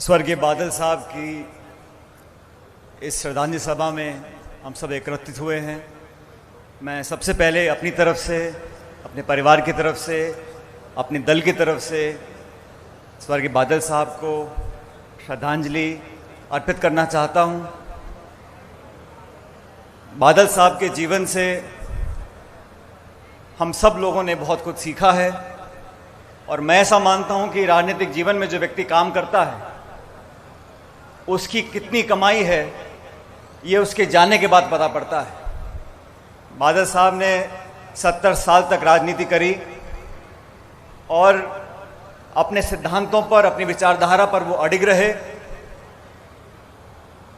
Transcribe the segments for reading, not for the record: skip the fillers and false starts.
स्वर्गीय बादल साहब की इस श्रद्धांजलि सभा में हम सब एकत्रित हुए हैं। मैं सबसे पहले अपनी तरफ से, अपने परिवार की तरफ से, अपने दल की तरफ से स्वर्गीय बादल साहब को श्रद्धांजलि अर्पित करना चाहता हूं। बादल साहब के जीवन से हम सब लोगों ने बहुत कुछ सीखा है और मैं ऐसा मानता हूं कि राजनीतिक जीवन में जो व्यक्ति काम करता है उसकी कितनी कमाई है ये उसके जाने के बाद पता पड़ता है। बादल साहब ने 70 साल तक राजनीति करी और अपने सिद्धांतों पर, अपनी विचारधारा पर वो अडिग रहे,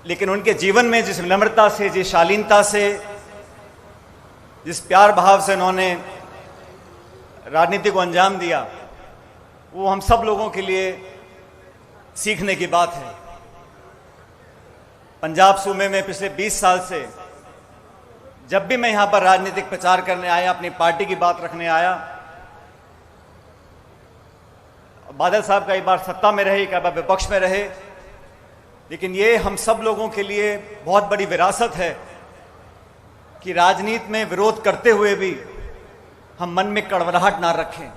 लेकिन उनके जीवन में जिस विनम्रता से, जिस शालीनता से, जिस प्यार भाव से उन्होंने राजनीति को अंजाम दिया, वो हम सब लोगों के लिए सीखने की बात है। पंजाब सूबे में पिछले 20 साल से जब भी मैं यहां पर राजनीतिक प्रचार करने आया, अपनी पार्टी की बात रखने आया, बादल साहब कई बार सत्ता में रहे, कई बार विपक्ष में रहे, लेकिन ये हम सब लोगों के लिए बहुत बड़ी विरासत है कि राजनीति में विरोध करते हुए भी हम मन में कड़वड़ाहट ना रखें,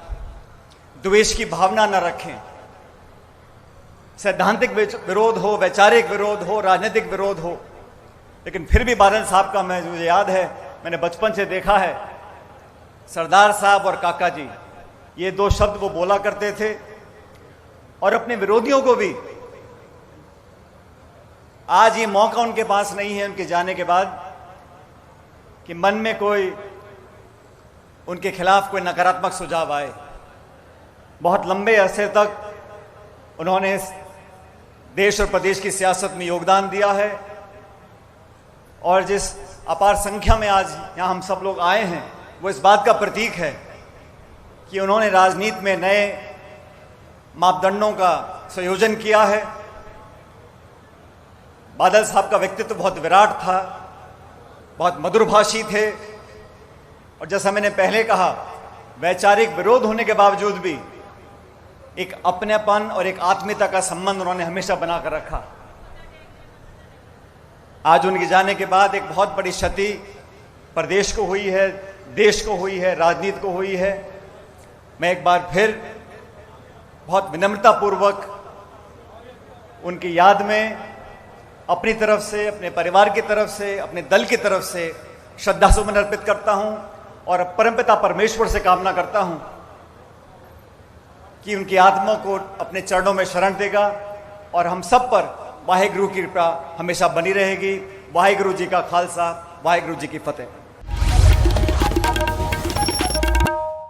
द्वेष की भावना ना रखें। सैद्धांतिक विरोध हो, वैचारिक विरोध हो, राजनीतिक विरोध हो, लेकिन फिर भी बादल साहब का मुझे याद है, मैंने बचपन से देखा है, सरदार साहब और काका जी, ये दो शब्द वो बोला करते थे और अपने विरोधियों को भी। आज ये मौका उनके पास नहीं है उनके जाने के बाद कि मन में कोई उनके खिलाफ कोई नकारात्मक सुझाव आए। बहुत लंबे अरसे तक उन्होंने देश और प्रदेश की सियासत में योगदान दिया है और जिस अपार संख्या में आज यहाँ हम सब लोग आए हैं वो इस बात का प्रतीक है कि उन्होंने राजनीति में नए मापदंडों का संयोजन किया है। बादल साहब का व्यक्तित्व बहुत विराट था, बहुत मधुरभाषी थे और जैसा मैंने पहले कहा, वैचारिक विरोध होने के बावजूद भी एक अपनेपन और एक आत्मीयता का संबंध उन्होंने हमेशा बनाकर रखा। आज उनके जाने के बाद एक बहुत बड़ी क्षति प्रदेश को हुई है, देश को हुई है, राजनीति को हुई है। मैं एक बार फिर बहुत विनम्रतापूर्वक उनकी याद में अपनी तरफ से, अपने परिवार की तरफ से, अपने दल की तरफ से श्रद्धासुमन अर्पित करता हूं और परमपिता परमेश्वर से कामना करता हूं कि उनकी आत्मा को अपने चरणों में शरण देगा और हम सब पर वाहेगुरु की कृपा हमेशा बनी रहेगी। वाहेगुरु जी का खालसा, वाहेगुरु जी की फतेह।